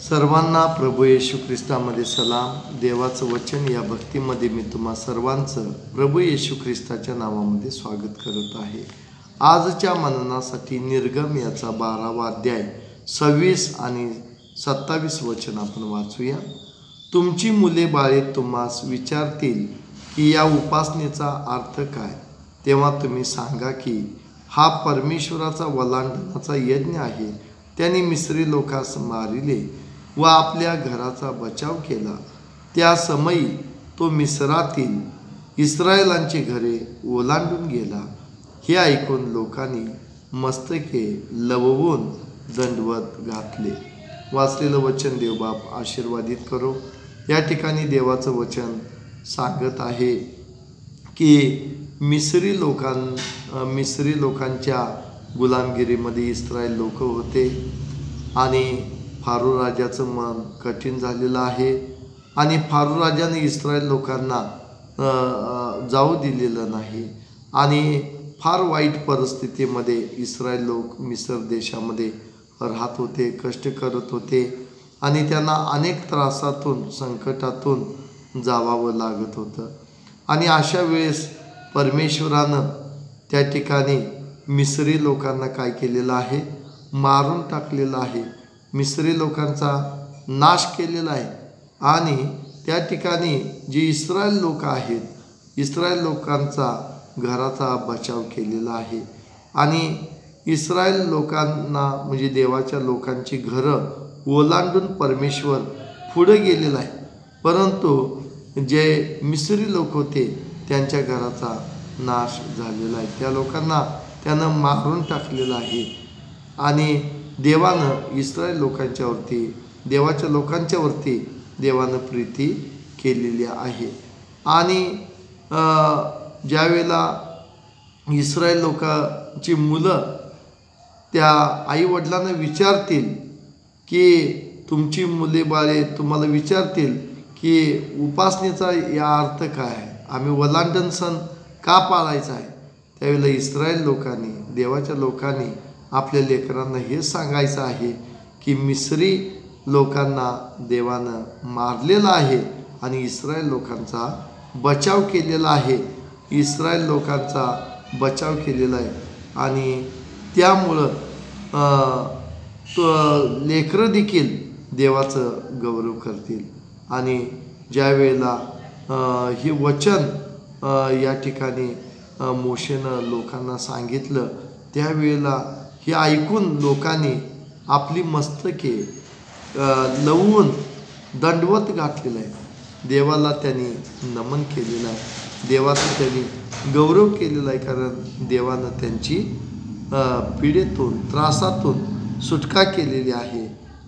सर्वांना प्रभू येशू ख्रिस्तामध्ये सलाम। देवाचं वचन या भक्तीमध्ये मी तुम्हा सर्वांचं प्रभू येशू ख्रिस्ताच्या नावामध्ये स्वागत करत आहे। आजच्या मननासाठी निर्गम याचा 12वा अध्याय 26 आणि 27 वचन आपण वाचूया। तुमची मुले बाळे तुम्हास विचारतील की या उपासनेचा अर्थ काय, तेव्हा तुम्ही सांगा की हा परमेश्वराचा वलांडण्याचा यज्ञ आहे। त्यांनी मिस्री लोकांस मारिले व आपल्या घराचा बचाव केला। त्या समयी तो मिस्रातील इस्रायलांची घरे ओलांडून गेला। हे ऐकून लोकांनी मस्तके लववून दंडवत घातले। वाचलेलं वचन देवबाप आशीर्वादित करो। या ठिकाणी देवाचं वचन सांगत आहे की मिस्री लोकांच्या गुलामगिरीमध्ये इस्रायल लोक होते आणि फारो राजाचं मन कठीण झालेलं आहे आणि फारो राजाने इस्रायल लोकांना जाऊ दिलेलं नाही आणि फार वाईट परिस्थितीमध्ये इस्रायल लोक मिस्र देशामध्ये राहत होते, कष्ट करत होते आणि त्यांना अनेक त्रासातून संकटातून जावावं लागत होतं। आणि अशा वेळेस परमेश्वरानं त्या ठिकाणी मिस्री लोकांना काय केलेलं आहे, मारून टाकलेलं आहे, मिस्री लोकांचा नाश केलेला आहे। आणि त्या ठिकाणी जे इस्रायल लोक आहेत, इस्रायल लोकांचा घराचा बचाव केलेला आहे आणि इस्रायल लोकांना म्हणजे देवाच्या लोकांची घरं ओलांडून परमेश्वर पुढे गेलेला आहे। परंतु जे मिस्री लोक होते त्यांच्या घराचा नाश झालेला आहे, त्या लोकांना त्यानं मारून टाकलेलं आहे आणि देवानं इस्रायल लोकांच्यावरती, देवाच्या लोकांच्यावरती देवानं प्रीती केलेली आहे। आणि ज्यावेळेला इस्रायल लोकांची मुलं त्या आईवडिलांना विचारतील की तुमची मुले बाळे तुम्हाला विचारतील की उपासनेचा या अर्थ काय आहे, आम्ही वलांडण सण का पाळायचा आहे, त्यावेळेला इस्रायल लोकांनी, देवाच्या लोकांनी आपल्या लेकरांना हे सांगायचं आहे की मिस्री लोकांना देवानं मारलेलं आहे आणि इस्रायल लोकांचा बचाव केलेला आहे, इस्रायल लोकांचा बचाव केलेला आहे। आणि त्यामुळं लेकरं देखील देवाचं गौरव करतील। आणि ज्या वेळेला हे वचन या ठिकाणी मोशेनं लोकांना सांगितलं, त्यावेळेला हे ऐकून लोकांनी आपली मस्तके लवून दंडवत घातलेलं आहे, देवाला त्यांनी नमन केलेलं आहे, देवाचा त्यांनी गौरव केलेला आहे। कारण देवानं त्यांची पीडेतून, त्रासातून सुटका केलेली आहे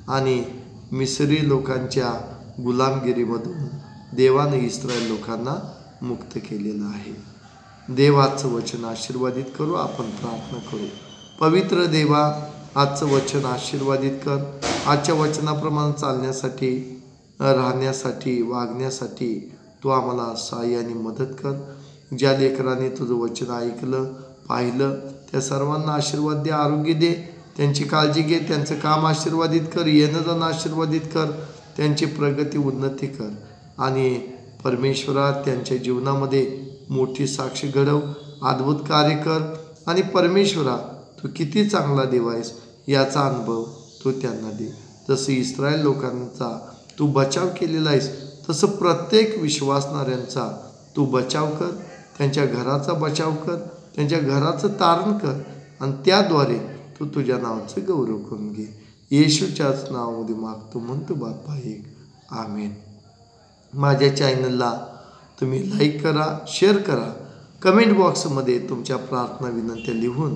आणि मिस्री लोकांच्या गुलामगिरीमधून देवानं इस्रायल लोकांना मुक्त केलेलं आहे। देवाचं वचन आशीर्वादित करू। आपण प्रार्थना करू। पवित्र देवा, आजचं वचन आशीर्वादित कर। आजच्या वचनाप्रमाणे चालण्यासाठी, राहण्यासाठी, वागण्यासाठी तू आम्हाला सहाय्य आणि मदत कर। ज्या लेकरांनी तुझं वचन ऐकलं, पाहिलं, त्या सर्वांना आशीर्वाद दे, आरोग्य दे, त्यांची काळजी घे, त्यांचं काम आशीर्वादित कर, येणं जाणं आशीर्वादित कर, त्यांची प्रगती, उन्नती कर आणि परमेश्वरा त्यांच्या जीवनामध्ये मोठी साक्ष घडव, अद्भुत कार्य कर। आणि परमेश्वरा तू किती चांगला देव आहेस याचा अनुभव तू त्यांना दे। जसं इस्रायल लोकांचा तू बचाव केलेला आहेस, तसं प्रत्येक विश्वासणाऱ्यांचा तू बचाव कर, त्यांच्या घराचा बचाव कर, त्यांच्या घराचं तारण कर आणि त्याद्वारे तू तुझ्या नावाचं गौरव करून घे। येशूच्याच नावामध्ये मागतो म्हणतो बाप्पा एक, आमेन। माझ्या चॅनलला तुम्ही लाईक करा, शेअर करा, कमेंट बॉक्समध्ये तुमच्या प्रार्थना विनंत्या लिहून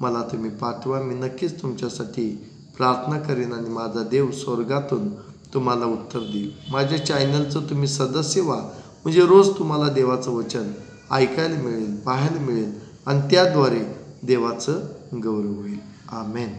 मला तुम्ही पाठवा। मी नक्कीच तुमच्यासाठी प्रार्थना करेन आणि माझा देव स्वर्गातून तुम्हाला उत्तर देईल। माझ्या चॅनलचं तुम्ही सदस्य व्हा, म्हणजे रोज तुम्हाला देवाचं वचन ऐकायला मिळेल, पाहायला मिळेल आणि त्याद्वारे देवाचं गौरव होईल। आमेन।